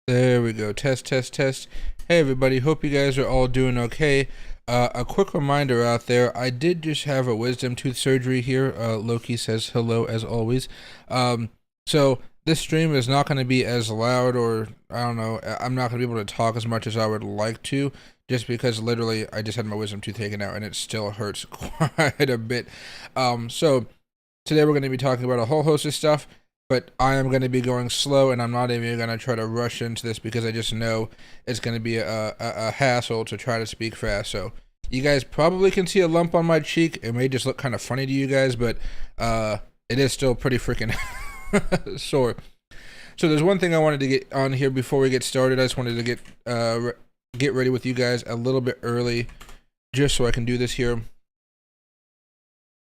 There we go. Test, test, test. Hey everybody, hope you guys are all doing okay. A quick reminder out there, I did just have a wisdom tooth surgery here. Loki says hello as always. So this stream is not going to be as loud, or I don't know, I'm not going to be able to talk as much as I would like to, just because literally I just had my wisdom tooth taken out and it still hurts quite a bit. So today we're going to be talking about a whole host of stuff. But I am going to be going slow, and I'm not even going to try to rush into this because I just know it's going to be a hassle to try to speak fast. So you guys probably can see a lump on my cheek. It may just look kind of funny to you guys, but it is still pretty freaking sore. So there's one thing I wanted to get on here before we get started. I just wanted to get ready with you guys a little bit early just so I can do this here.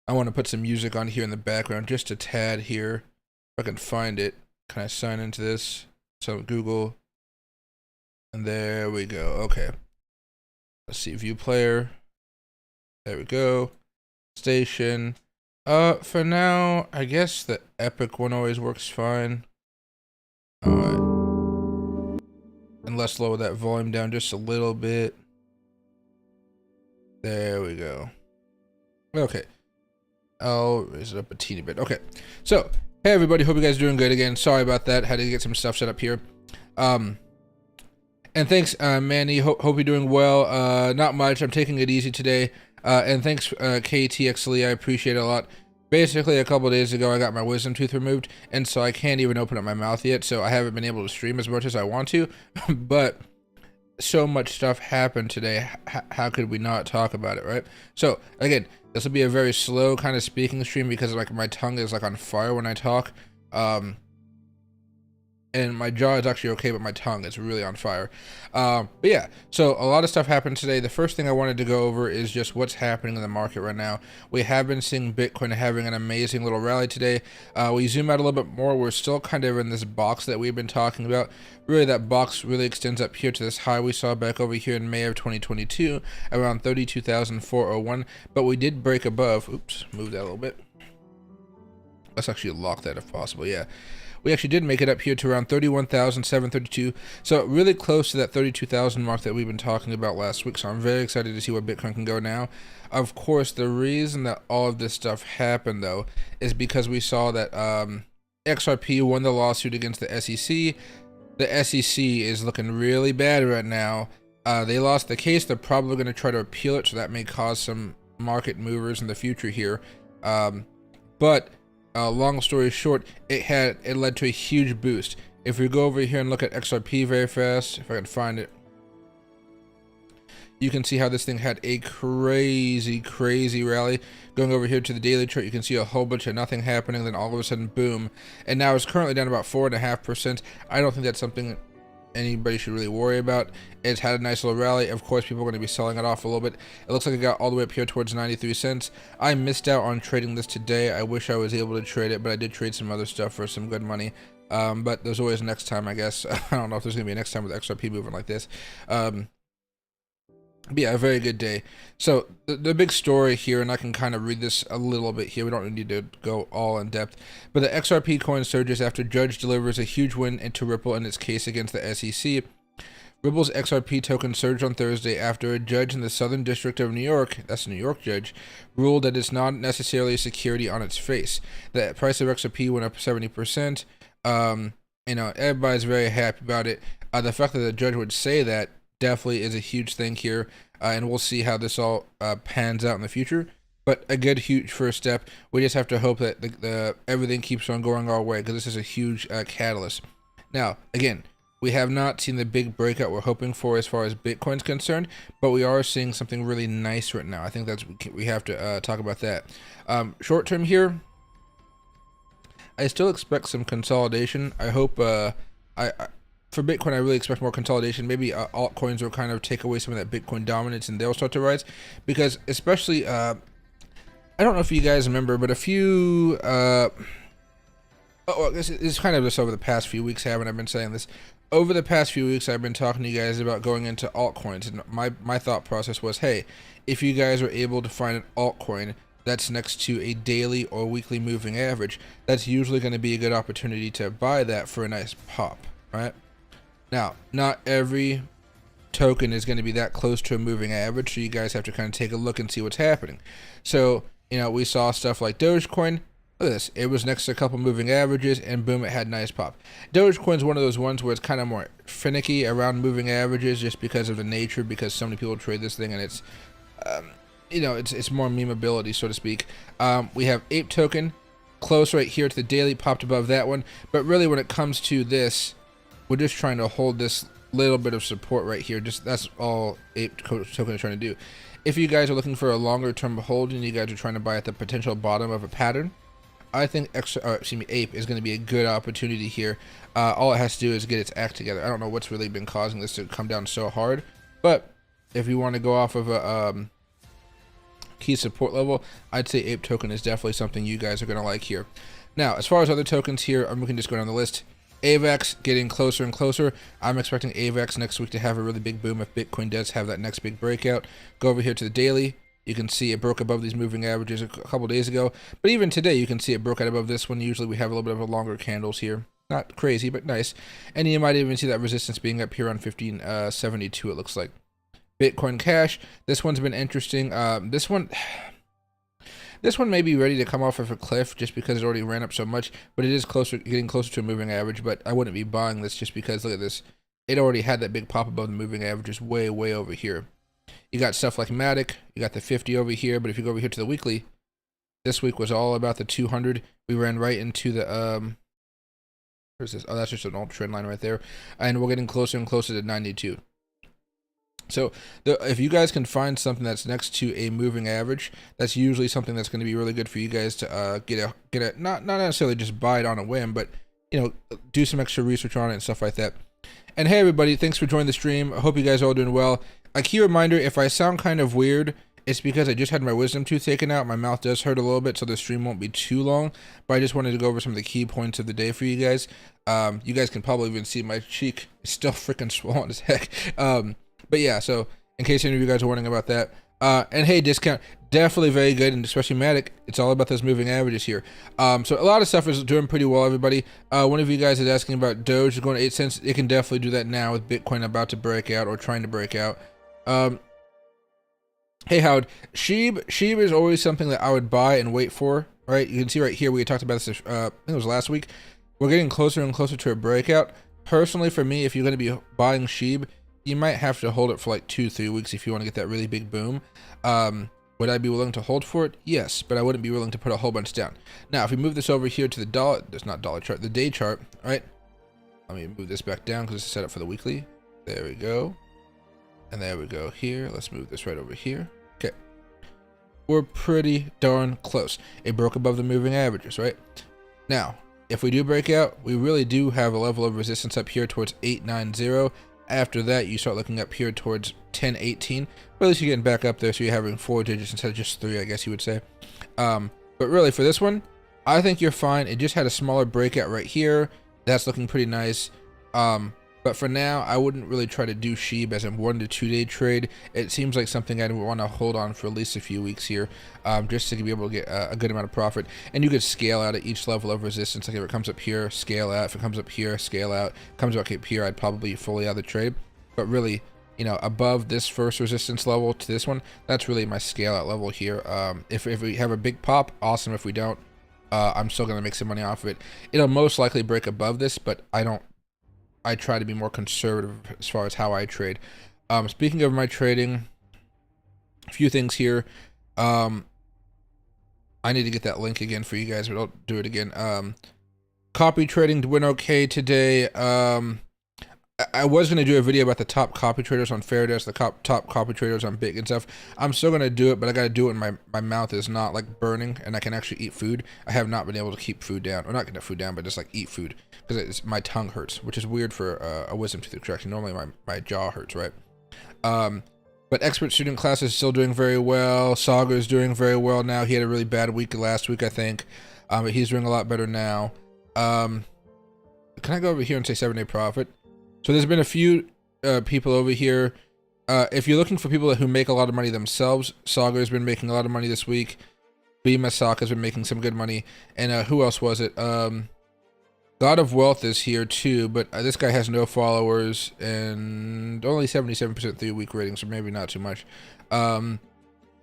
I want to put some music on here in the background just a tad here. I can find it. Can I sign into this? So Google, and there we go. Okay, let's see, view player. There we go. Station. For now, I guess the Epic one always works fine. And let's lower that volume down just a little bit. There we go. Okay, I'll raise it up a teeny bit. Okay, so hey everybody, hope you guys are doing good again. Sorry about that, had to get some stuff set up here. And thanks, Manny, hope you're doing well. Not much, I'm taking it easy today. And thanks, KTXLE, I appreciate it a lot. Basically, a couple days ago, I got my wisdom tooth removed, and so I can't even open up my mouth yet, so I haven't been able to stream as much as I want to, but so much stuff happened today, how could we not talk about it, right? So, again, this will be a very slow kind of speaking stream because like my tongue is like on fire when I talk. And my jaw is actually okay, but my tongue is really on fire. But yeah, so a lot of stuff happened today. The first thing I wanted to go over is just what's happening in the market right now. We have been seeing Bitcoin having an amazing little rally today. We zoom out a little bit more. We're still kind of in this box that we've been talking about. Really, that box really extends up here to this high we saw back over here in May of 2022, around 32,401. But we did break above. Oops, move that a little bit. Let's actually lock that if possible. Yeah. We actually did make it up here to around 31,732, so really close to that 32,000 mark that we've been talking about last week, so I'm very excited to see where Bitcoin can go now. Of course, the reason that all of this stuff happened, though, is because we saw that XRP won the lawsuit against the SEC. The SEC is looking really bad right now. They lost the case. They're probably going to try to appeal it, so that may cause some market movers in the future here. But long story short, it led to a huge boost. If we go over here and look at XRP very fast, if I can find it, you can see how this thing had a crazy rally. Going over here to the daily chart, you can see a whole bunch of nothing happening, then all of a sudden, boom. And now it's currently down about 4.5%. I don't think that's something anybody should really worry about. It's had a nice little rally. Of course, people are going to be selling it off a little bit. It looks like it got all the way up here towards 93 cents. I missed out on trading this today. I wish I was able to trade it, but I did trade some other stuff for some good money. But there's always next time, I guess. I don't know if there's going to be a next time with XRP moving like this. But yeah, a very good day. So the big story here, and I can kind of read this a little bit here. We don't need to go all in depth. But the XRP coin surges after judge delivers a huge win into Ripple in its case against the SEC. Ripple's XRP token surged on Thursday after a judge in the Southern District of New York, that's a New York judge, ruled that it's not necessarily a security on its face. The price of XRP went up 70%. You know, everybody's very happy about it. The fact that the judge would say that definitely is a huge thing here, and we'll see how this all pans out in the future. But a good, huge first step. We just have to hope that everything keeps on going our way, because this is a huge catalyst. Now, again, we have not seen the big breakout we're hoping for as far as Bitcoin's concerned, but we are seeing something really nice right now. I think we have to talk about that. Short term here, I still expect some consolidation. I hope for Bitcoin, I really expect more consolidation. Maybe altcoins will kind of take away some of that Bitcoin dominance and they'll start to rise. Because especially, I don't know if you guys remember, but a few, it's kind of just over the past few weeks, haven't I been saying this? Over the past few weeks, I've been talking to you guys about going into altcoins. And my thought process was, hey, if you guys are able to find an altcoin that's next to a daily or weekly moving average, that's usually going to be a good opportunity to buy that for a nice pop, right? Now, not every token is going to be that close to a moving average, so you guys have to kind of take a look and see what's happening. So, we saw stuff like Dogecoin. Look at this. It was next to a couple moving averages, and boom, it had a nice pop. Dogecoin's one of those ones where it's kind of more finicky around moving averages just because of the nature, because so many people trade this thing, and it's, it's more memeability, so to speak. We have Ape token, close right here to the daily, popped above that one. But really, when it comes to this, we're just trying to hold this little bit of support right here. Just that's all Ape token is trying to do. If you guys are looking for a longer term hold and you guys are trying to buy at the potential bottom of a pattern, I think Ape is going to be a good opportunity here. All it has to do is get its act together. I don't know what's really been causing this to come down so hard, but if you want to go off of a key support level, I'd say Ape token is definitely something you guys are going to like here. Now, as far as other tokens here, we can just go down the list. AVAX getting closer and closer. I'm expecting AVAX next week to have a really big boom if Bitcoin does have that next big breakout. Go over here to the daily. You can see it broke above these moving averages a couple days ago. But even today, you can see it broke out above this one. Usually we have a little bit of a longer candles here. Not crazy, but nice. And you might even see that resistance being up here on 1572, it looks like. Bitcoin Cash. This one's been interesting. This one may be ready to come off of a cliff just because it already ran up so much, but it is getting closer to a moving average. But I wouldn't be buying this just because, look at this, it already had that big pop above the moving averages way over here. You got stuff like Matic, you got the 50 over here, but if you go over here to the weekly, this week was all about the 200. We ran right into the where's this? Oh, that's just an old trend line right there, and we're getting closer and closer to 92. So if you guys can find something that's next to a moving average, that's usually something that's going to be really good for you guys to get a not necessarily just buy it on a whim, but do some extra research on it and stuff like that. And hey everybody, thanks for joining the stream. I hope you guys are all doing well. A key reminder, if I sound kind of weird, it's because I just had my wisdom tooth taken out. My mouth does hurt a little bit, so the stream won't be too long, but I just wanted to go over some of the key points of the day for you guys. You guys can probably even see my cheek is still freaking swollen as heck. But yeah, so in case any of you guys are wondering about that, and hey, discount, definitely very good, and especially Matic, it's all about those moving averages here. So a lot of stuff is doing pretty well, everybody. One of you guys is asking about Doge going to 8 cents. It can definitely do that now with Bitcoin about to break out or trying to break out. Hey Howard, Sheeb is always something that I would buy and wait for, right? You can see right here, we talked about this, I think it was last week. We're getting closer and closer to a breakout. Personally, for me, if you're going to be buying Sheeb, you might have to hold it for like 2-3 weeks if you want to get that really big boom. Would I be willing to hold for it? Yes, but I wouldn't be willing to put a whole bunch down. Now, if we move this over here to the dollar chart, the day chart, right? Let me move this back down because it's set up for the weekly. There we go. And there we go here. Let's move this right over here. Okay. We're pretty darn close. It broke above the moving averages, right? Now, if we do break out, we really do have a level of resistance up here towards 890. After that, you start looking up here towards 1018. But at least you're getting back up there, so you're having 4 digits instead of just 3, I guess you would say. But really, for this one, I think you're fine. It just had a smaller breakout right here. That's looking pretty nice. But for now, I wouldn't really try to do Sheeb as a 1 to 2 day trade. It seems like something I'd want to hold on for at least a few weeks here, just to be able to get a good amount of profit. And you could scale out at each level of resistance. Like if it comes up here, scale out. If it comes up here, scale out. Comes up here, I'd probably fully out of the trade. But really, above this first resistance level to this one, that's really my scale out level here. If we have a big pop, awesome. If we don't, I'm still gonna make some money off of it. It'll most likely break above this, but I try to be more conservative as far as how I trade. Speaking of my trading, a few things here. I need to get that link again for you guys, but I'll do it again. Copy trading went okay today. I was going to do a video about the top copy traders on Fairdesk, the top copy traders on Bit and stuff. I'm still going to do it, but I got to do it when my mouth is not like burning and I can actually eat food. I have not been able to keep food down, or not get the food down, but just like eat food because my tongue hurts, which is weird for a wisdom tooth extraction. Normally my jaw hurts, right? But expert student class is still doing very well. Saga is doing very well now. He had a really bad week last week, I think, but he's doing a lot better now. Can I go over here and say 7-day profit? So there's been a few people over here. If you're looking for people who make a lot of money themselves, Saga has been making a lot of money this week. Bima Saka has been making some good money. And who else was it? God of Wealth is here too, but this guy has no followers and only 77% 3-week rating, so maybe not too much. And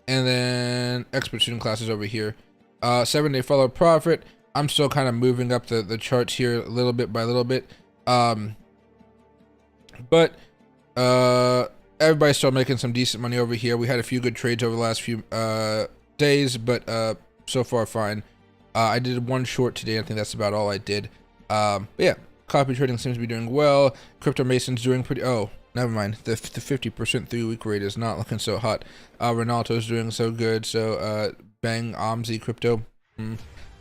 then expert student classes over here. 7-day follow profit. I'm still kind of moving up the charts here a little bit by little bit. But everybody's still making some decent money over here. We had a few good trades over the last few days, but so far fine. I did one short today. I think that's about all I did. But yeah, copy trading seems to be doing well. Crypto Mason's doing pretty. Oh, never mind. The 50% 3-week rate is not looking so hot. Ronaldo's doing so good. So Bang Omzi Crypto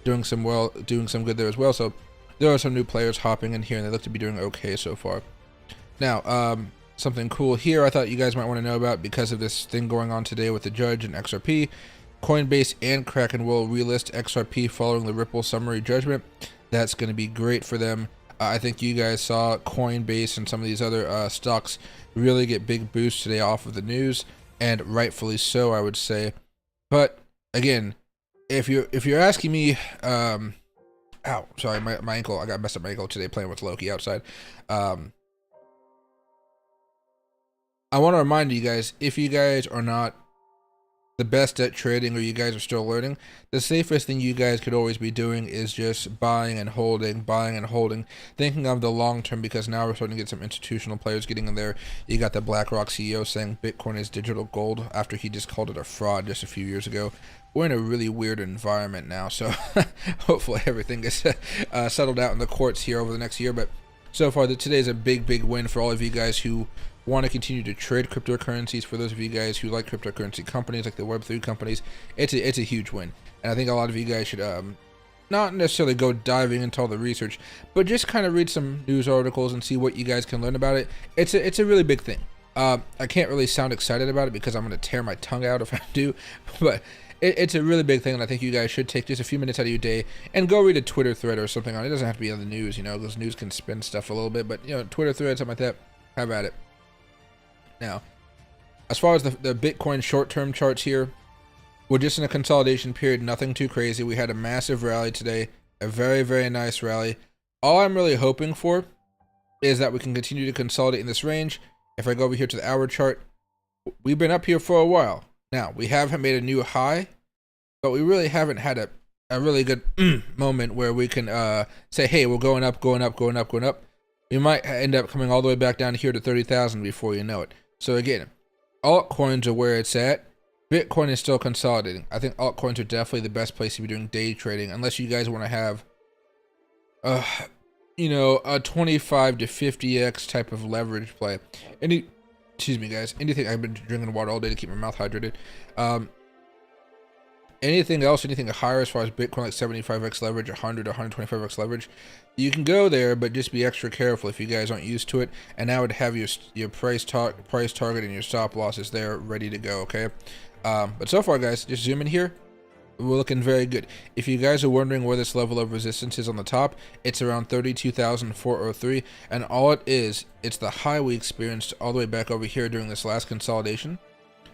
doing some good there as well. So there are some new players hopping in here, and they look to be doing okay so far. Now, something cool here I thought you guys might want to know about because of this thing going on today with the judge and XRP. Coinbase and Kraken will relist XRP following the Ripple summary judgment. That's going to be great for them. I think you guys saw Coinbase and some of these other stocks really get big boosts today off of the news, and rightfully so, I would say. But again, if you're asking me, ow, sorry, my ankle, I got messed up my ankle today playing with Loki outside. I want to remind you guys, if you guys are not the best at trading or you guys are still learning, the safest thing you guys could always be doing is just buying and holding, thinking of the long term, because now we're starting to get some institutional players getting in there. You got the BlackRock CEO saying Bitcoin is digital gold after he just called it a fraud just a few years ago. We're in a really weird environment now, so hopefully everything gets settled out in the courts here over the next year. But so far, today's a big win for all of you guys who want to continue to trade cryptocurrencies. For those of you guys who like cryptocurrency companies, like the Web3 companies, it's a huge win. And I think a lot of you guys should not necessarily go diving into all the research, but just kind of read some news articles and see what you guys can learn about it. It's a really big thing. I can't really sound excited about it because I'm going to tear my tongue out if I do, but it's a really big thing, and I think you guys should take just a few minutes out of your day and go read a Twitter thread or something on it. It doesn't have to be on the news, because news can spin stuff a little bit, but Twitter thread, something like that, have at it. Now, as far as the Bitcoin short-term charts here, we're just in a consolidation period, nothing too crazy. We had a massive rally today, a very nice rally. All I'm really hoping for is that we can continue to consolidate in this range. If I go over here to the hour chart, we've been up here for a while. Now, we haven't made a new high, but we really haven't had a really good moment where we can say, hey, we're going up. We might end up coming all the way back down here to 30,000 before you know it. So again, altcoins are where it's at. Bitcoin is still consolidating. I think altcoins are definitely the best place to be doing day trading, unless you guys want to have, a 25 to 50x type of leverage play. Excuse me, guys. Anything, I've been drinking water all day to keep my mouth hydrated. Anything higher as far as Bitcoin, like 75x leverage, 100 or 125x leverage, you can go there, but just be extra careful if you guys aren't used to it. And I would have your price target and your stop losses there ready to go, okay? But so far, guys, just zoom in here. We're looking very good. If you guys are wondering where this level of resistance is on the top, it's around 32,403, and all it is, it's the high we experienced all the way back over here during this last consolidation,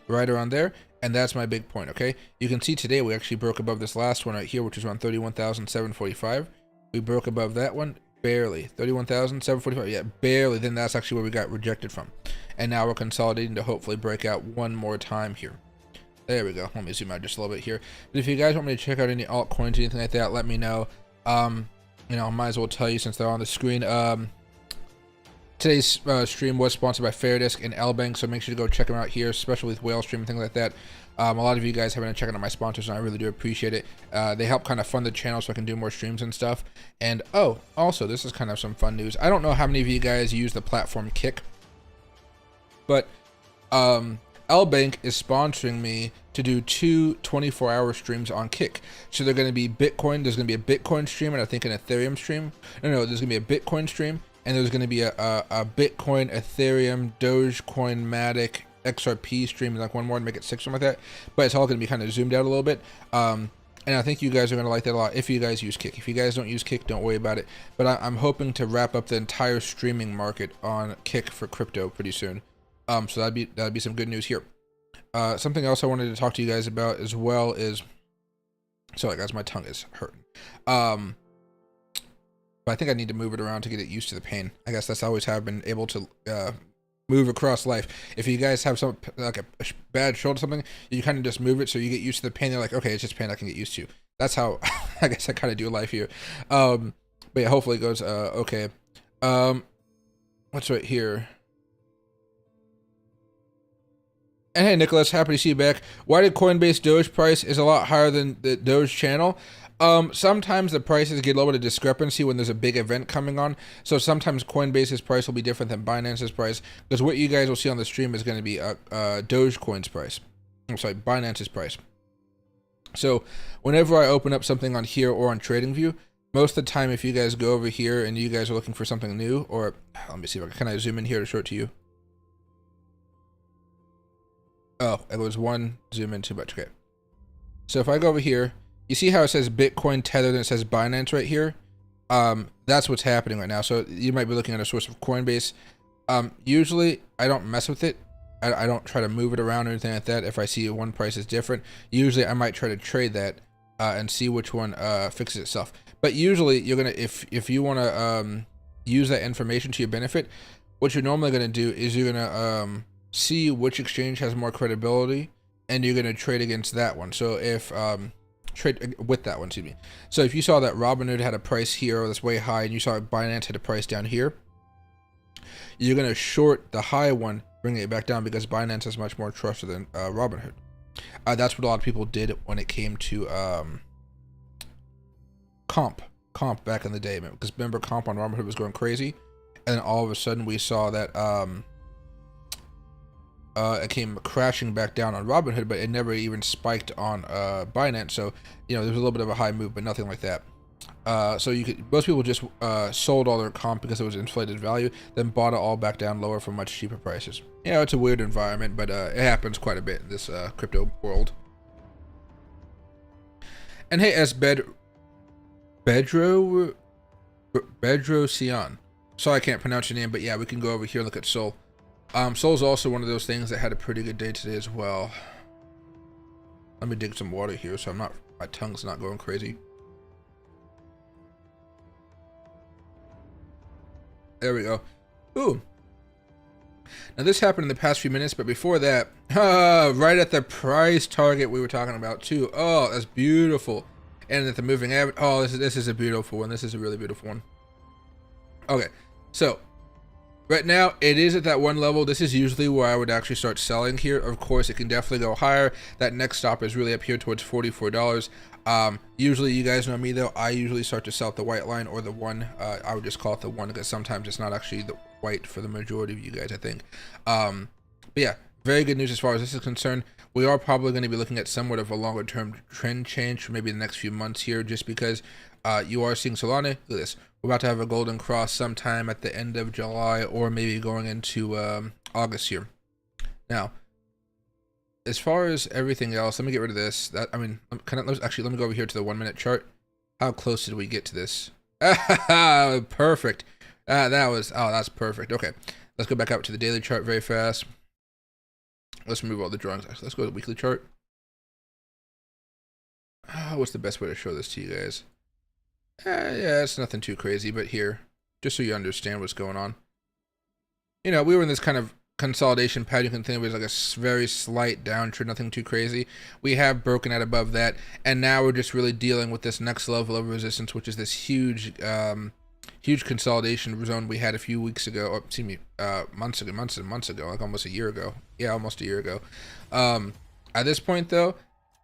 right around there. And that's my big point, okay? You can see today we actually broke above this last one right here, which is around 31,745. We broke above that one, barely. 31,745, yeah, barely. Then that's actually where we got rejected from. And now we're consolidating to hopefully break out one more time here. There we go. Let me zoom out just a little bit here. But if you guys want me to check out any altcoins, anything like that, let me know. I might as well tell you since they're on the screen. Today's stream was sponsored by Fairdisk and LBank, so make sure to go check them out here, especially with Whale Stream and things like that. A lot of you guys have been checking out my sponsors, and I really do appreciate it. They help kind of fund the channel so I can do more streams and stuff. And also, this is kind of some fun news. I don't know how many of you guys use the platform Kick, but LBank is sponsoring me to do 2 24-hour streams on Kick. So they're going to be Bitcoin. There's going to be a Bitcoin stream, and I think an Ethereum stream. No, there's going to be a Bitcoin stream. And there's going to be a Bitcoin, Ethereum, Dogecoin, Matic, XRP stream, like one more to make it 6 or something like that. But it's all going to be kind of zoomed out a little bit. And I think you guys are going to like that a lot if you guys use Kick. If you guys don't use Kick, don't worry about it. But I'm hoping to wrap up the entire streaming market on Kick for crypto pretty soon. So that'd be some good news here. Something else I wanted to talk to you guys about as well is, sorry guys, my tongue is hurting. But I think I need to move it around to get it used to the pain. I guess that's always how I've been able to move across life. If you guys have some like a bad shoulder or something, you kind of just move it so you get used to the pain. They're like, okay, it's just pain I can get used to. That's how I guess I kind of do life here. But yeah, hopefully it goes okay. What's right here? And hey, Nicholas, happy to see you back. Why did Coinbase Doge price is a lot higher than the Doge channel? Sometimes the prices get a little bit of discrepancy when there's a big event coming on. So sometimes Coinbase's price will be different than Binance's price, because what you guys will see on the stream is going to be Dogecoin's price. I'm sorry, Binance's price. So whenever I open up something on here or on TradingView, most of the time, if you guys go over here and you guys are looking for something new, or let me see if I can zoom in here to show it to you. Oh, it was one zoom in too much. Okay. So if I go over here, you see how it says Bitcoin tethered and it says Binance right here? That's what's happening right now. So you might be looking at a source of Coinbase. Usually I don't mess with it. I don't try to move it around or anything like that. If I see one price is different, usually I might try to trade that and see which one fixes itself. But usually you're gonna, if you want to use that information to your benefit, what you're normally gonna do is you're gonna see which exchange has more credibility, and you're gonna trade against that one. So if trade with that one, excuse me. So if you saw that Robinhood had a price here that's way high, and you saw Binance had a price down here, you're gonna short the high one, bringing it back down, because Binance is much more trusted than Robinhood. That's what a lot of people did when it came to comp back in the day, man. Because remember, comp on Robinhood was going crazy, and then all of a sudden we saw that it came crashing back down on Robinhood, but it never even spiked on Binance. So you know, there was a little bit of a high move, but nothing like that. So most people just sold all their comp because it was inflated value, then bought it all back down lower for much cheaper prices. You know, it's a weird environment, but it happens quite a bit in this crypto world. And hey, as Bedro Sion. Sorry I can't pronounce your name, but yeah, we can go over here and look at Sol. Sol's also one of those things that had a pretty good day today as well. Let me dig some water here so my tongue's not going crazy. There we go. Ooh. Now this happened in the past few minutes, but before that, right at the price target we were talking about too. Oh, that's beautiful. And at the moving average, oh, this is a beautiful one. This is a really beautiful one. Okay, so right now it is at that one level. This is usually where I would actually start selling here. Of course, it can definitely go higher. That next stop is really up here towards $44. Usually, you guys know me though, I usually start to sell at the white line or the one. I would just call it the one, because sometimes it's not actually the white for the majority of you guys, I think. But yeah, very good news as far as this is concerned. We are probably going to be looking at somewhat of a longer term trend change for maybe the next few months here, just because you are seeing Solana. Look at this. We're about to have a golden cross sometime at the end of July, or maybe going into August here. Now, as far as everything else, let me get rid of this. Let me go over here to the 1 minute chart. How close did we get to this? Perfect. That's perfect. Okay, let's go back up to the daily chart very fast. Let's remove all the drawings. Let's go to the weekly chart. What's the best way to show this to you guys? Yeah, it's nothing too crazy, but here, just so you understand what's going on. You know, we were in this kind of consolidation pattern. You can think of it as like a very slight downtrend, nothing too crazy. We have broken out above that, and now we're just really dealing with this next level of resistance, which is this huge consolidation zone we had a few weeks ago, or excuse me, months ago, like almost a year ago. Yeah, almost a year ago. At this point though,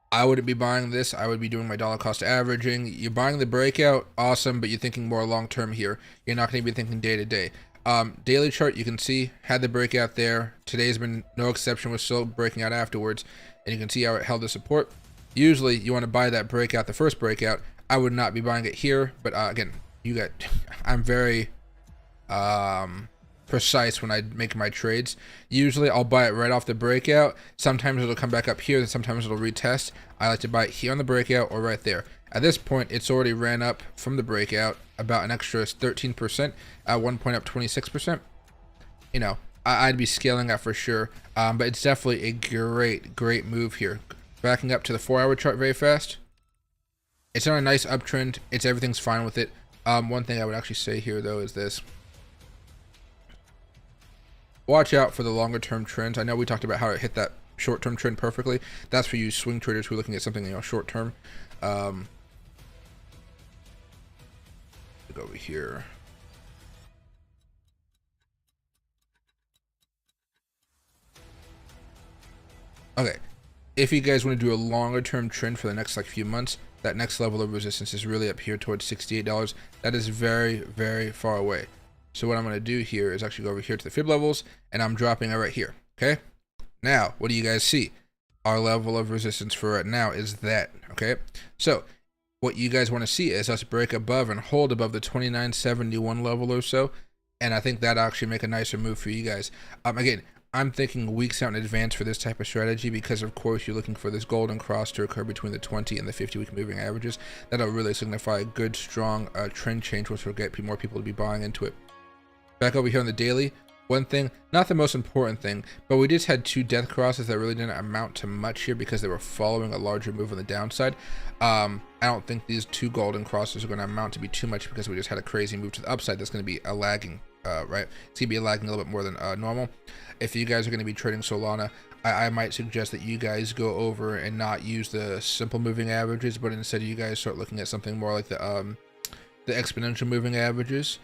I wouldn't be buying this. I would be doing my dollar cost averaging. You're buying the breakout, awesome, but you're thinking more long term here. You're not going to be thinking day to day. Daily chart, you can see, had the breakout there. Today's been no exception. We're still breaking out afterwards, and you can see how it held the support. Usually you want to buy that breakout, the first breakout. I would not be buying it here, but again, I'm very precise when I make my trades. Usually I'll buy it right off the breakout. Sometimes it'll come back up here, and sometimes it'll retest. I like to buy it here on the breakout or right there. At this point, it's already ran up from the breakout about an extra 13%, at one point up 26%. You know, I'd be scaling up for sure, but it's definitely a great move here. Backing up to the 4-hour chart very fast. It's on a nice uptrend. Everything's fine with it. One thing I would actually say here though is this: watch out for the longer term trends. I know we talked about how it hit that short term trend perfectly. That's for you swing traders who are looking at something, you know, short term. Go over here. Okay, if you guys want to do a longer term trend for the next like few months, that next level of resistance is really up here towards $68. That is very, very far away. So what I'm going to do here is actually go over here to the fib levels, and I'm dropping it right here. Okay, now what do you guys see? Our level of resistance for right now is that. Okay, so what you guys want to see is us break above and hold above the 29.71 level or so, and I think that actually make a nicer move for you guys. Again, I'm thinking weeks out in advance for this type of strategy, because of course you're looking for this golden cross to occur between the 20 and the 50-week moving averages. That'll really signify a good, strong trend change, which will get more people to be buying into it. Back over here on the daily, one thing, not the most important thing, but we just had two death crosses that really didn't amount to much here because they were following a larger move on the downside. I don't think these two golden crosses are going to amount to be too much, because we just had a crazy move to the upside that's going to be a lagging, right? It's going to be lagging a little bit more than normal. If you guys are going to be trading Solana, I might suggest that you guys go over and not use the simple moving averages, but instead you guys start looking at something more like the exponential moving averages.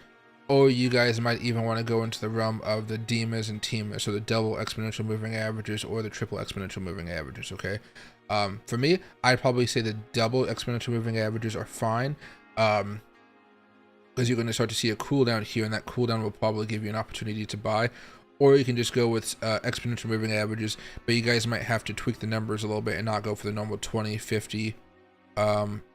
Or you guys might even want to go into the realm of the DEMAs and TEMAs, so the double exponential moving averages or the triple exponential moving averages, okay? For me, I'd probably say the double exponential moving averages are fine, because you're going to start to see a cool down here, and that cool down will probably give you an opportunity to buy. Or you can just go with exponential moving averages, but you guys might have to tweak the numbers a little bit and not go for the normal 20, 50,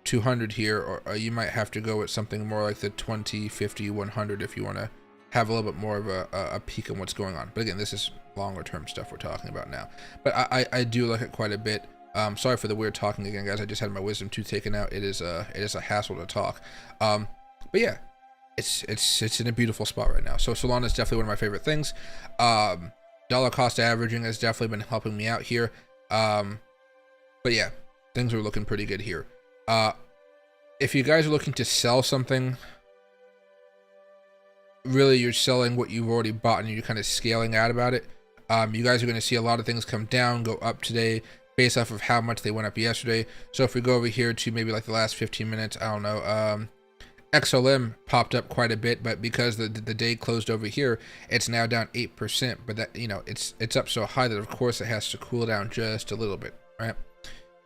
200 here, or you might have to go with something more like the 20, 50, 100 if you want to have a little bit more of a peek on what's going on. But again, this is longer term stuff we're talking about now. But I do like it quite a bit. Sorry for the weird talking again, guys. I just had my wisdom tooth taken out. It is a hassle to talk. But yeah, it's in a beautiful spot right now. So Solana is definitely one of my favorite things. Dollar cost averaging has definitely been helping me out here. But yeah, things are looking pretty good here. If you guys are looking to sell something, really you're selling what you've already bought and you're kind of scaling out about it. You guys are going to see a lot of things come down, go up today based off of how much they went up yesterday. So if we go over here to maybe like the last 15 minutes, I don't know, XLM popped up quite a bit, but because the day closed over here, it's now down 8%. But that, you know, it's up so high that of course it has to cool down just a little bit, right?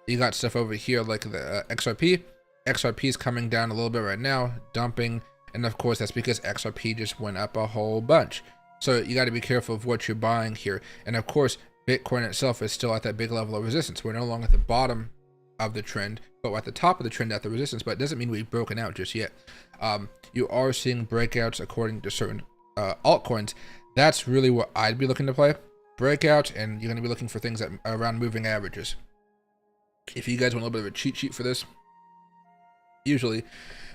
You got stuff over here like the XRP. XRP is coming down a little bit right now, dumping, and of course that's because XRP just went up a whole bunch. So you got to be careful of what you're buying here. And of course, Bitcoin itself is still at that big level of resistance. We're no longer at the bottom of the trend, but at the top of the trend at the resistance, but it doesn't mean we've broken out just yet. You are seeing breakouts according to certain altcoins. That's really what I'd be looking to play. Breakout, and you're going to be looking for things that around moving averages. If you guys want a little bit of a cheat sheet for this, usually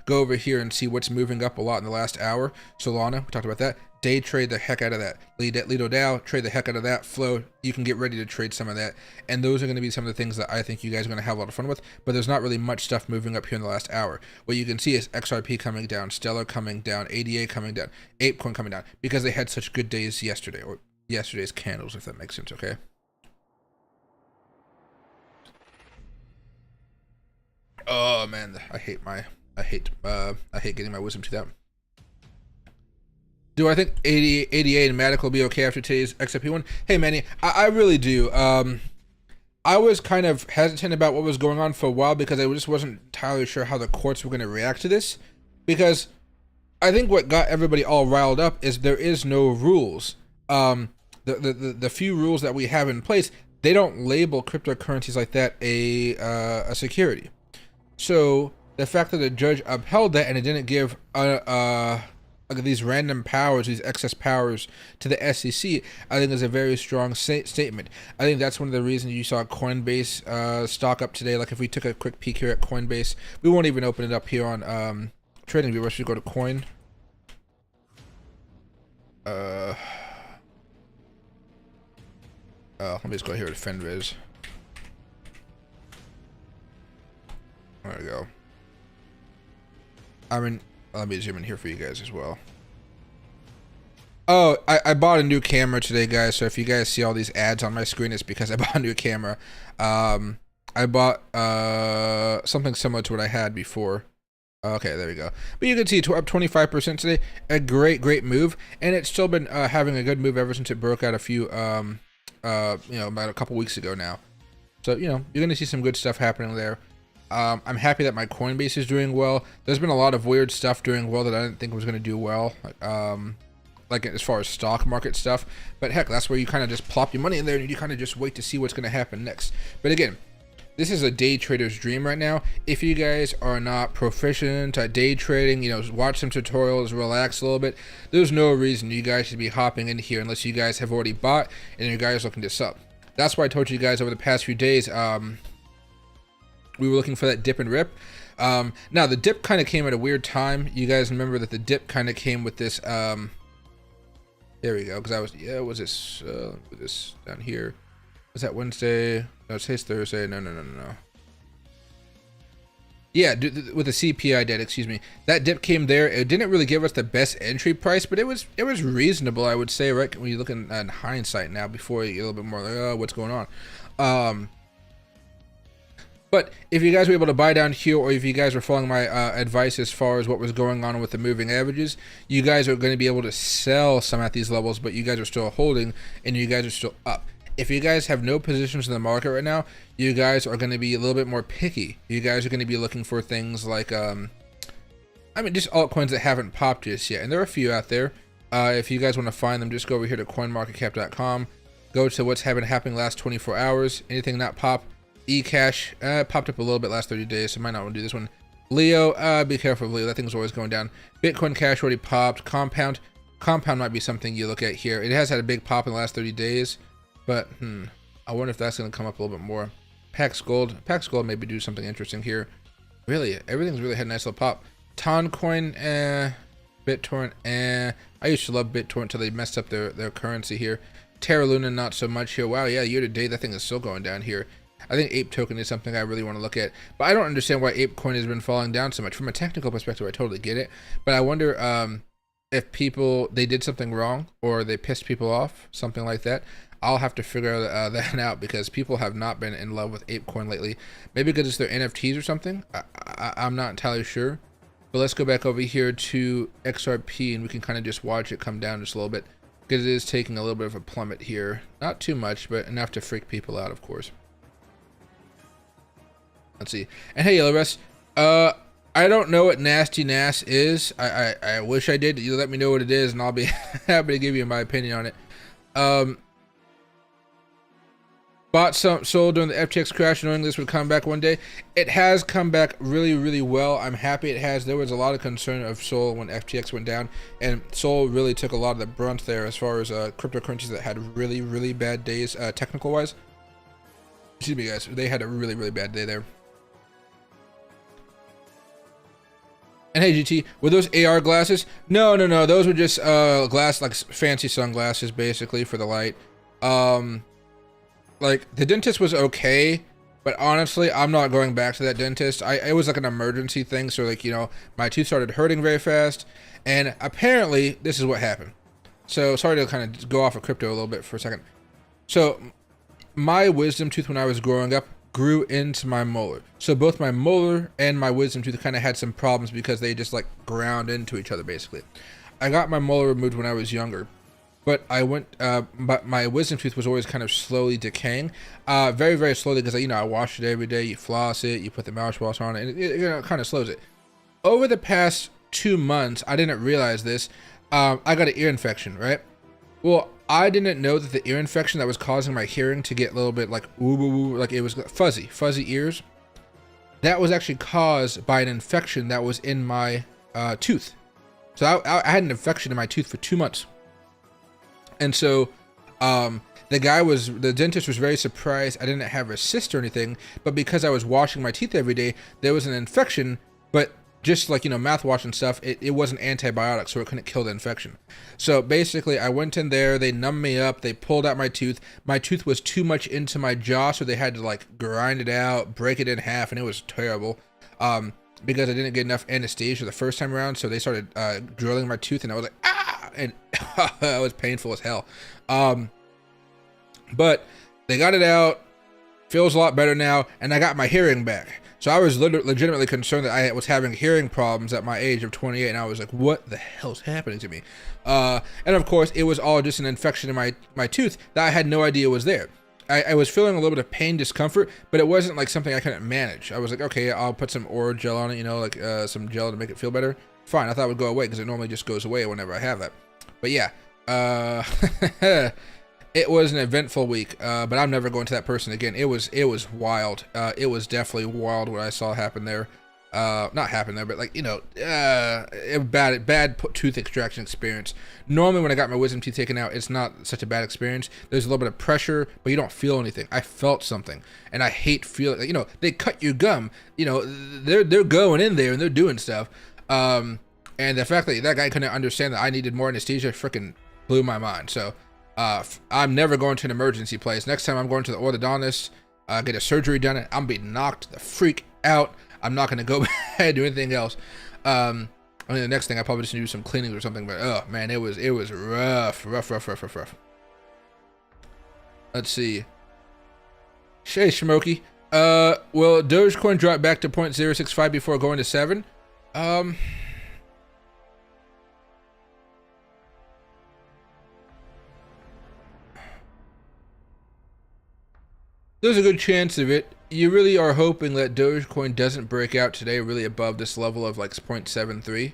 go over here and see what's moving up a lot in the last hour. Solana, we talked about that. Day trade the heck out of that. Lido DAO, trade the heck out of that. Flow, you can get ready to trade some of that. And those are going to be some of the things that I think you guys are going to have a lot of fun with. But there's not really much stuff moving up here in the last hour. What you can see is XRP coming down, Stellar coming down, ADA coming down, ApeCoin coming down, because they had such good days yesterday, or yesterday's candles, if that makes sense, okay? Oh man, I hate getting my wisdom tooth out. Do I think 88 and Matic will be okay after today's XRP one? Hey Manny, I really do. I was kind of hesitant about what was going on for a while because I just wasn't entirely sure how the courts were going to react to this, because I think what got everybody all riled up is there is no rules. The few rules that we have in place, they don't label cryptocurrencies like that a security. So the fact that the judge upheld that and it didn't give these random powers, these excess powers to the SEC, I think is a very strong statement. I think that's one of the reasons you saw Coinbase stock up today. Like if we took a quick peek here at Coinbase, we won't even open it up here on trading view. Should go to Coin. Let me just go here to FinViz. There we go. I mean, let me zoom in here for you guys as well. Oh, I bought a new camera today, guys. So if you guys see all these ads on my screen, it's because I bought a new camera. I bought something similar to what I had before. Okay, there we go. But you can see up 25% today. A great move, and it's still been having a good move ever since it broke out a few, you know, about a couple weeks ago now. So you know, you're gonna see some good stuff happening there. I'm happy that my Coinbase is doing well. There's been a lot of weird stuff doing well that I didn't think was gonna do well. Like as far as stock market stuff, but heck, that's where you kind of just plop your money in there and you kind of just wait to see what's going to happen next. But again, this is a day trader's dream right now. If you guys are not proficient at day trading, you know, watch some tutorials, relax a little bit. There's no reason you guys should be hopping in here unless you guys have already bought and you guys are looking to sell. That's why I told you guys over the past few days, we were looking for that dip and rip. Now the dip kind of came at a weird time. You guys remember that the dip kind of came with this, there we go, because I was, yeah, was this down here? Was that Wednesday? No, today's Thursday. No. Yeah, with the CPI data, excuse me. That dip came there. It didn't really give us the best entry price, but it was reasonable, I would say, right? When you look in hindsight now, before you get a little bit more like, oh, what's going on? But if you guys were able to buy down here, or if you guys were following my advice as far as what was going on with the moving averages, you guys are going to be able to sell some at these levels, but you guys are still holding and you guys are still up. If you guys have no positions in the market right now, you guys are going to be a little bit more picky. You guys are going to be looking for things like, I mean, just altcoins that haven't popped just yet. And there are a few out there. If you guys want to find them, just go over here to coinmarketcap.com. Go to what's happening last 24 hours. Anything not pop. eCash popped up a little bit last 30 days, so I might not want to do this one. Leo, be careful of Leo. That thing's always going down. Bitcoin Cash already popped. Compound might be something you look at here. It has had a big pop in the last 30 days, but I wonder if that's going to come up a little bit more. Pax Gold maybe do something interesting here. Really, everything's really had a nice little pop. Toncoin, BitTorrent, I used to love BitTorrent until they messed up their currency here. Terra Luna, not so much here. Wow, yeah, year to date, that thing is still going down here. I think Ape Token is something I really want to look at, but I don't understand why ApeCoin has been falling down so much. From a technical perspective, I totally get it, but I wonder if they did something wrong or they pissed people off, something like that. I'll have to figure that out, because people have not been in love with ApeCoin lately. Maybe because it's their NFTs or something. I'm not entirely sure. But let's go back over here to XRP and we can kind of just watch it come down just a little bit, because it is taking a little bit of a plummet here. Not too much, but enough to freak people out, of course. Let's see. And hey, Yellow Rest, I don't know what Nasty Nas is. I wish I did. You let me know what it is, and I'll be happy to give you my opinion on it. Bought some, sold during the FTX crash, knowing this would come back one day. It has come back really well. I'm happy it has. There was a lot of concern of Sol when FTX went down, and Sol really took a lot of the brunt there as far as cryptocurrencies that had really bad days, technical wise. Excuse me, guys. They had a really bad day there. And hey, GT, were those AR glasses? No. Those were just glass, like fancy sunglasses, basically, for the light. Like, the dentist was okay, but honestly, I'm not going back to that dentist. It was like an emergency thing, so like, you know, my tooth started hurting very fast, and apparently, this is what happened. So, sorry to kind of go off of crypto a little bit for a second. So, my wisdom tooth when I was growing up grew into my molar. So both my molar and my wisdom tooth kind of had some problems because they just like ground into each other, basically. I got my molar removed when I was younger, but but my wisdom tooth was always kind of slowly decaying, very slowly, because you know, I wash it every day, you floss it, you put the mouthwash on it, and it you know, kind of slows it. Over the past 2 months, I didn't realize this, I got an ear infection, right? Well, I didn't know that the ear infection that was causing my hearing to get a little bit like like it was fuzzy ears. That was actually caused by an infection that was in my tooth. So I had an infection in my tooth for 2 months. And so the dentist was very surprised I didn't have a cyst or anything, but because I was washing my teeth every day, there was an infection, but just like, you know, mouthwash and stuff, it wasn't antibiotic, so it couldn't kill the infection. So basically, I went in there, they numbed me up, they pulled out my tooth. My tooth was too much into my jaw, so they had to like grind it out, break it in half, and it was terrible. because I didn't get enough anesthesia the first time around. So they started drilling my tooth, and I was like, ah, and it was painful as hell. But they got it out. Feels a lot better now, and I got my hearing back. So I was legitimately concerned that I was having hearing problems at my age of 28, and I was like, what the hell's happening to me? And of course, it was all just an infection in my tooth that I had no idea was there. I was feeling a little bit of pain, discomfort, but it wasn't like something I couldn't manage. I was like, okay, I'll put some oral gel on it, you know, like some gel to make it feel better. Fine, I thought it would go away because it normally just goes away whenever I have that. But yeah, it was an eventful week, but I'm never going to that person again. It was wild. It was definitely wild what I saw happen there. Not happen there, but like, you know, bad tooth extraction experience. Normally when I got my wisdom teeth taken out, it's not such a bad experience. There's a little bit of pressure, but you don't feel anything. I felt something, and I hate feeling, you know, they cut your gum, you know, they're going in there and they're doing stuff. And the fact that guy couldn't understand that I needed more anesthesia freaking blew my mind. So, I'm never going to an emergency place. Next time I'm going to the orthodontist, get a surgery done, and I'm being knocked the freak out. I'm not going to go back and do anything else. I mean, the next thing I probably just need to do some cleaning or something, but oh man, it was rough. Let's see. Hey, Smokey. Will Dogecoin drop back to 0.065 before going to 7? There's a good chance of it. You really are hoping that Dogecoin doesn't break out today really above this level of like 0.73.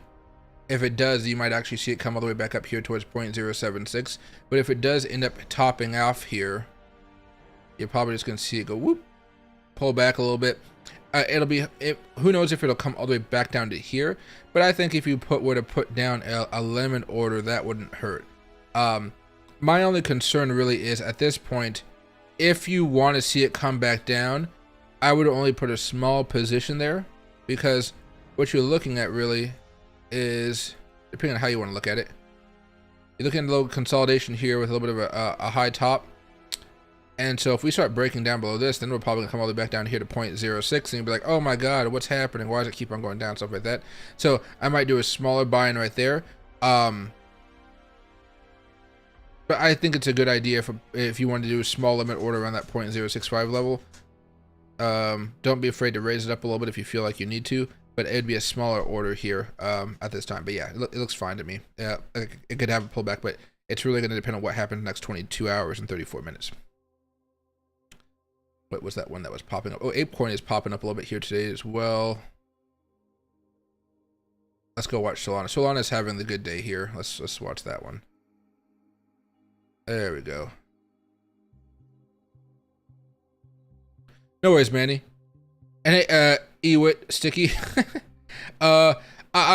If it does, you might actually see it come all the way back up here towards 0.076. But if it does end up topping off here, you're probably just going to see it go whoop, pull back a little bit. Who knows if it'll come all the way back down to here. But I think if you were to put down a limit order, that wouldn't hurt. My only concern really is at this point, if you want to see it come back down, I would only put a small position there, because what you're looking at really is, depending on how you want to look at it, you're looking at a little consolidation here with a little bit of a high top. And so if we start breaking down below this, then we're probably gonna come all the way back down here to 0.06, and you'll be like, oh my god, what's happening? Why does it keep on going down? Stuff like that. So I might do a smaller buy-in right there. But I think it's a good idea if you want to do a small limit order around that 0.065 level. Don't be afraid to raise it up a little bit if you feel like you need to, but it'd be a smaller order here at this time. But yeah, it looks fine to me. Yeah, it could have a pullback, but it's really going to depend on what happens in the next 22 hours and 34 minutes. What was that one that was popping up? Oh, ApeCoin is popping up a little bit here today as well. Let's go watch Solana. Solana's having the good day here. Let's watch that one. There we go. No worries, Manny. And hey, Ewit, Sticky. I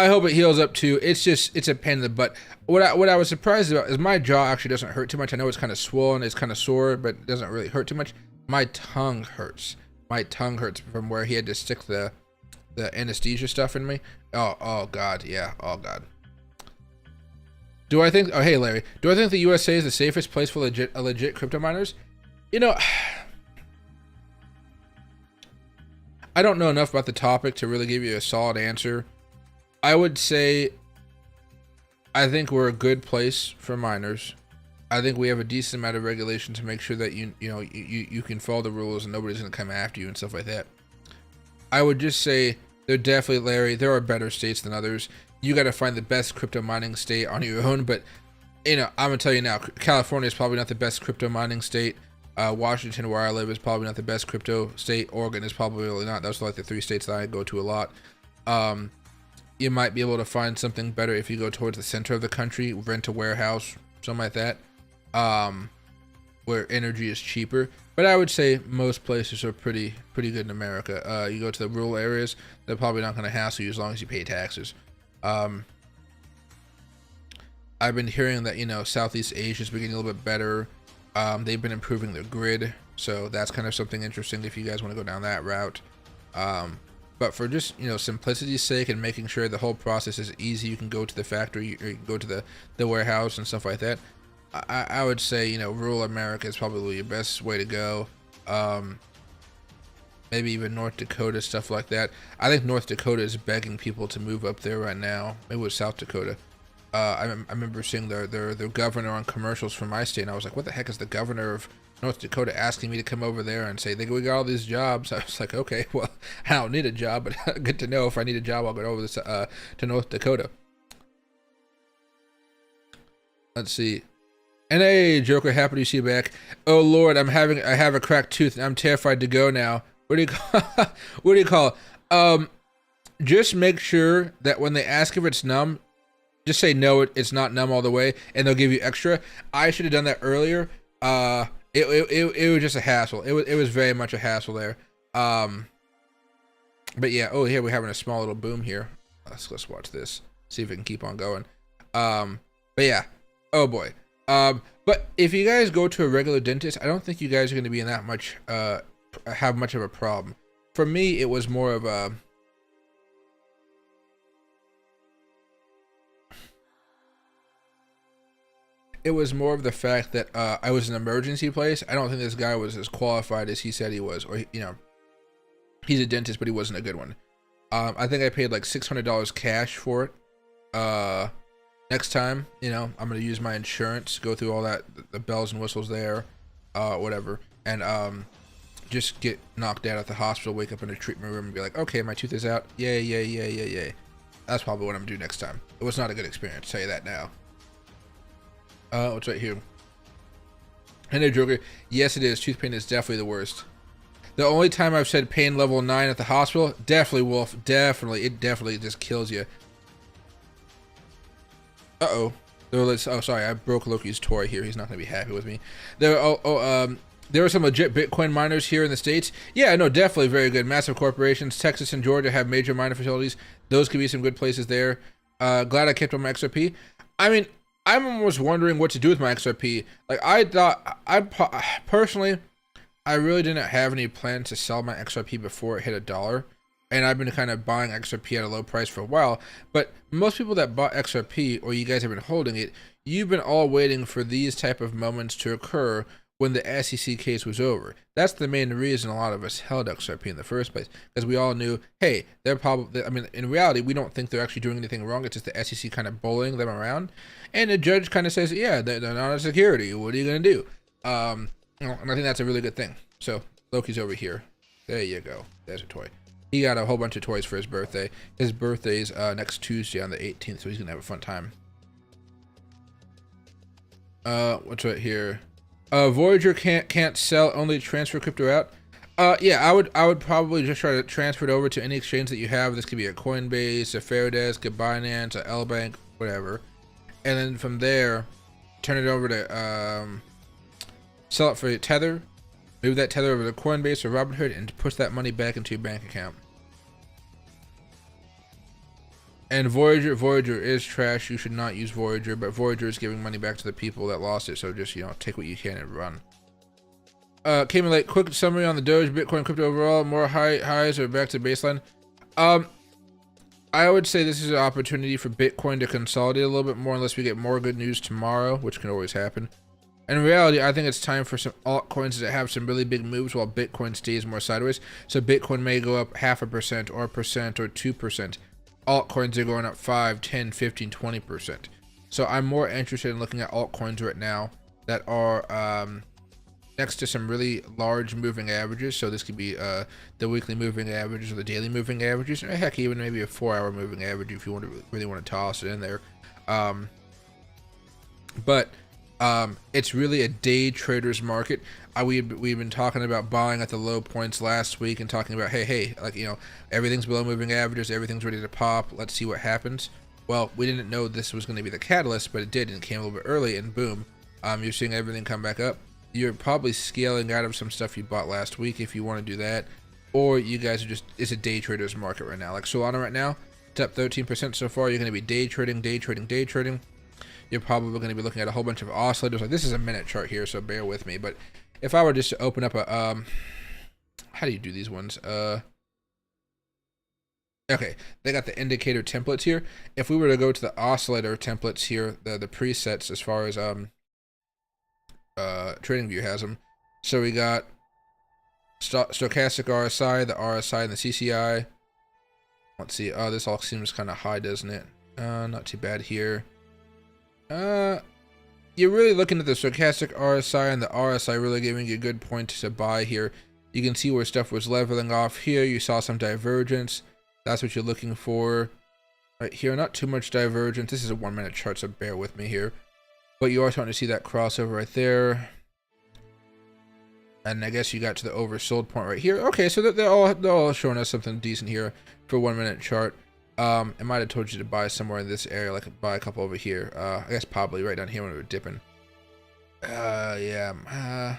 hope it heals up too. It's a pain in the butt. What I was surprised about is my jaw actually doesn't hurt too much. I know it's kind of swollen, it's kind of sore, but it doesn't really hurt too much. My tongue hurts. My tongue hurts from where he had to stick the anesthesia stuff in me. Oh god, yeah. Oh god. Do I think? Oh, hey Larry. Do I think the USA is the safest place for legit crypto miners? You know, I don't know enough about the topic to really give you a solid answer. I would say I think we're a good place for miners. I think we have a decent amount of regulation to make sure that you can follow the rules and nobody's gonna come after you and stuff like that. I would just say there definitely, Larry, there are better states than others. You got to find the best crypto mining state on your own, but you know, I'm gonna tell you now, California is probably not the best crypto mining state. Washington, where I live, is probably not the best crypto state. Oregon is probably really not. Those are like the 3 states that I go to a lot. You might be able to find something better if you go towards the center of the country, rent a warehouse, something like that, where energy is cheaper. But I would say most places are pretty good in America. You go to the rural areas, they're probably not going to hassle you as long as you pay taxes. I've been hearing that, you know, Southeast Asia is getting a little bit better. They've been improving their grid, so that's kind of something interesting if you guys want to go down that route. But for just, you know, simplicity's sake and making sure the whole process is easy, you can go to the factory or you can go to the warehouse and stuff like that. I would say, you know, rural America is probably your best way to go. maybe even North Dakota, stuff like that. I think North Dakota is begging people to move up there right now. Maybe it was South Dakota. I remember seeing their governor on commercials from my state, and I was like, what the heck is the governor of North Dakota asking me to come over there and say, we got all these jobs? I was like, okay, well, I don't need a job, but good to know. If I need a job, I'll go over this to North Dakota. Let's see. And hey, Joker, happy to see you back. Oh Lord, I have a cracked tooth and I'm terrified to go now. What do you call what do you call it? Just make sure that when they ask if it's numb, just say no, it's not numb all the way, and they'll give you extra. I should have done that earlier. It was just a hassle. It was very much a hassle there. But yeah, oh here we're having a small little boom here. Let's watch this. See if it can keep on going. But yeah. Oh boy. But if you guys go to a regular dentist, I don't think you guys are going to be in that much, have much of a problem. For me, it was more of a, it was more of the fact that, I was an emergency place. I don't think this guy was as qualified as he said he was, or, you know, he's a dentist, but he wasn't a good one. I think I paid like $600 cash for it. Next time, you know, I'm going to use my insurance, go through all that, the bells and whistles there, whatever, and just get knocked out at the hospital, wake up in a treatment room and be like, okay, my tooth is out. Yay, yay, yay, yay, yay. That's probably what I'm going to do next time. It was not a good experience, tell you that now. What's right here? Hello, Joker. Yes, it is. Tooth pain is definitely the worst. The only time I've said pain level 9 at the hospital, definitely, Wolf, definitely, it definitely just kills you. Uh-oh. Oh, sorry, I broke Loki's toy here. He's not going to be happy with me. There are some legit Bitcoin miners here in the States. Yeah, no, definitely very good. Massive corporations. Texas and Georgia have major miner facilities. Those could be some good places there. Glad I kept on my XRP. I mean, I'm almost wondering what to do with my XRP. Like, I thought, personally, I really didn't have any plans to sell my XRP before it hit $1. And I've been kind of buying XRP at a low price for a while. But most people that bought XRP, or you guys have been holding it, you've been all waiting for these type of moments to occur when the SEC case was over. That's the main reason a lot of us held XRP in the first place. Because we all knew, hey, they're probably, I mean, in reality, we don't think they're actually doing anything wrong. It's just the SEC kind of bullying them around. And the judge kind of says, yeah, they're not a security. What are you going to do? And I think that's a really good thing. So, Loki's over here. There you go. There's a toy. He got a whole bunch of toys for his birthday. His birthday's next Tuesday on the 18th, so he's gonna have a fun time. What's right here? Voyager can't sell, only transfer crypto out. Yeah, I would probably just try to transfer it over to any exchange that you have. This could be a Coinbase, a Fairdesk, a Binance, a L-Bank, whatever. And then from there, turn it over to sell it for Tether. Move that Tether over to Coinbase or Robinhood and push that money back into your bank account. And Voyager is trash. You should not use Voyager, but Voyager is giving money back to the people that lost it. So just, you know, take what you can and run. Came in late. Quick summary on the Doge, Bitcoin, crypto overall. More highs or back to baseline. I would say this is an opportunity for Bitcoin to consolidate a little bit more unless we get more good news tomorrow, which can always happen. In reality, I think it's time for some altcoins that have some really big moves while Bitcoin stays more sideways. So Bitcoin may go up 0.5% or 1% or 2%. Altcoins are going up 5, 10, 15, 20%. So I'm more interested in looking at altcoins right now that are next to some really large moving averages. So this could be the weekly moving averages or the daily moving averages, or heck, even maybe a 4-hour moving average if you really want to toss it in there. But it's really a day trader's market. We've been talking about buying at the low points last week and talking about, hey, like, you know, everything's below moving averages, everything's ready to pop, let's see what happens. Well, we didn't know this was going to be the catalyst, but it did, and it came a little bit early, and boom, you're seeing everything come back up. You're probably scaling out of some stuff you bought last week if you want to do that, or you guys are just, it's a day trader's market right now. Like Solana right now, it's up 13% so far. You're going to be day trading. You're probably going to be looking at a whole bunch of oscillators. Like, this is a minute chart here, so bear with me. But if I were just to open up a, how do you do these ones? Okay, they got the indicator templates here. If we were to go to the oscillator templates here, the presets as far as TradingView has them. So we got Stochastic RSI, the RSI, and the CCI. Let's see. Oh, this all seems kind of high, doesn't it? Not too bad here. You're really looking at the stochastic RSI and the RSI really giving you a good point to buy here. You can see where stuff was leveling off here. You saw some divergence. That's what you're looking for. Right here, not too much divergence. This is a 1 minute chart, so bear with me here. But you are starting to see that crossover right there. And I guess you got to the oversold point right here. Okay, so they're all showing us something decent here for a 1 minute chart. I might have told you to buy somewhere in this area, like buy a couple over here. I guess probably right down here when we were dipping. Yeah.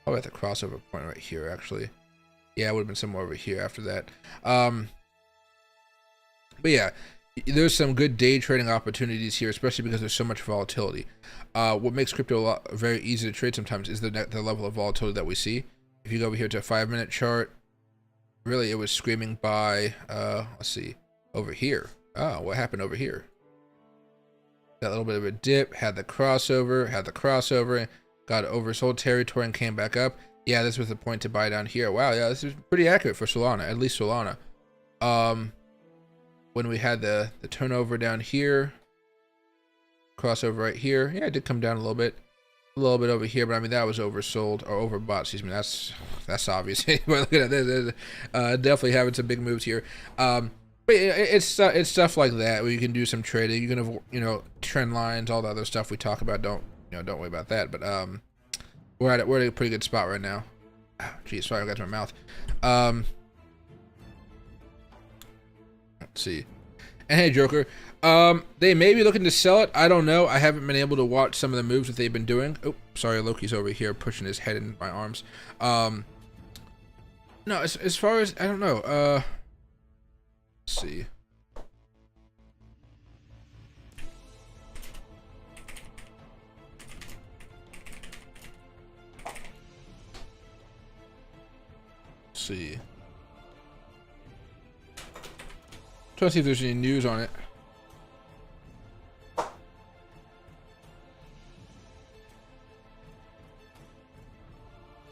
Probably at the crossover point right here, actually. Yeah, it would have been somewhere over here after that. But yeah, there's some good day trading opportunities here, especially because there's so much volatility. What makes crypto very easy to trade sometimes is the level of volatility that we see. If you go over here to a 5 minute chart, really it was screaming by, let's see, over here. Oh, what happened over here? That little bit of a dip, had the crossover, got oversold territory and came back up. Yeah, this was the point to buy down here. Wow, yeah, this is pretty accurate for Solana, at least Solana. When we had the turnover down here, crossover right here, yeah, it did come down a little bit over here, but I mean that was oversold or overbought. Excuse me. That's obvious. But look at this. Definitely having some big moves here. But it's stuff like that where you can do some trading. You can trend lines, all the other stuff we talk about. Don't worry about that. But we're at a pretty good spot right now. Geez, sorry, I got to my mouth. Let's see. And hey, Joker, they may be looking to sell it. I don't know. I haven't been able to watch some of the moves that they've been doing. Oh, sorry, Loki's over here pushing his head in my arms. No, as far as I don't know. Let's see. Trying to see if there's any news on it.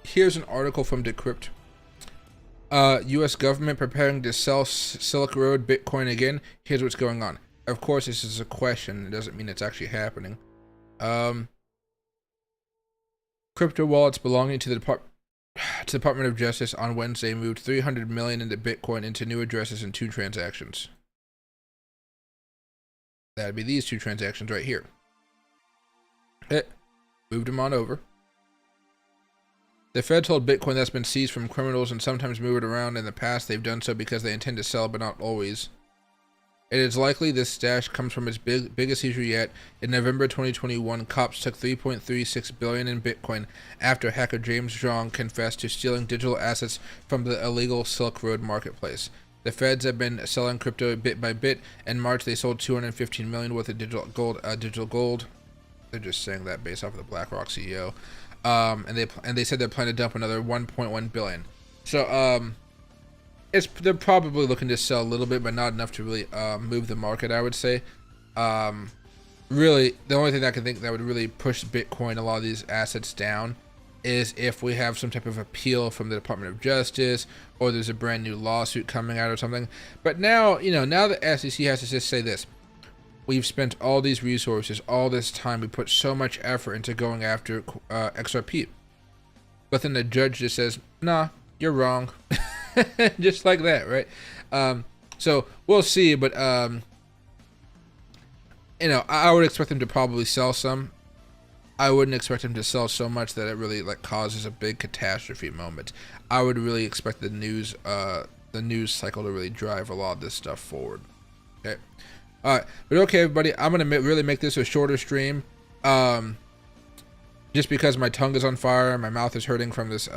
Here's an article from Decrypt. U.S. government preparing to sell Silk Road Bitcoin again. Here's what's going on. Of course, this is a question. It doesn't mean it's actually happening. Crypto wallets belonging to the Department of Justice on Wednesday moved 300 million into Bitcoin into new addresses in 2 transactions. That'd be these 2 transactions right here. Moved them on over. The Fed told Bitcoin that's been seized from criminals and sometimes moved around. In the past, they've done so because they intend to sell, but not always. It is likely this stash comes from its biggest seizure yet. In November 2021, cops took 3.36 billion in Bitcoin after hacker James Zhang confessed to stealing digital assets from the illegal Silk Road marketplace. The feds have been selling crypto bit by bit. In March, they sold 215 million worth of digital gold. They're just saying that based off of the BlackRock CEO. And they said they're planning to dump another 1.1 billion. So they're probably looking to sell a little bit, but not enough to really move the market, I would say. Really, the only thing I can think that would really push Bitcoin, a lot of these assets down, is if we have some type of appeal from the Department of Justice, or there's a brand new lawsuit coming out or something. But now, now the SEC has to just say this. We've spent all these resources, all this time, we put so much effort into going after XRP. But then the judge just says, nah, you're wrong. Just like that, right? So we'll see, but I would expect them to probably sell some. I wouldn't expect them to sell so much that it really causes a big catastrophe moment. I would really expect the news cycle to really drive a lot of this stuff forward. Okay. All right, but okay, everybody, I'm gonna really make this a shorter stream, just because my tongue is on fire, my mouth is hurting from this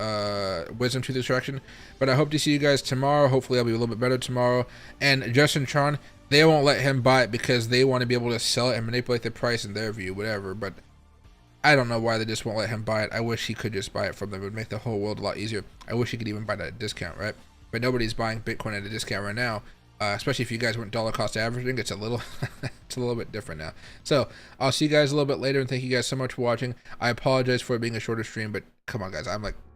wisdom tooth extraction. But I hope to see you guys tomorrow. Hopefully, I'll be a little bit better tomorrow. And Justin Tron, they won't let him buy it because they want to be able to sell it and manipulate the price in their view, whatever. But I don't know why they just won't let him buy it. I wish he could just buy it from them. It would make the whole world a lot easier. I wish he could even buy that at a discount, right? But nobody's buying Bitcoin at a discount right now. Especially if you guys weren't dollar cost averaging, it's a little bit different now. So I'll see you guys a little bit later, and thank you guys so much for watching. I apologize for it being a shorter stream, but come on guys, I'm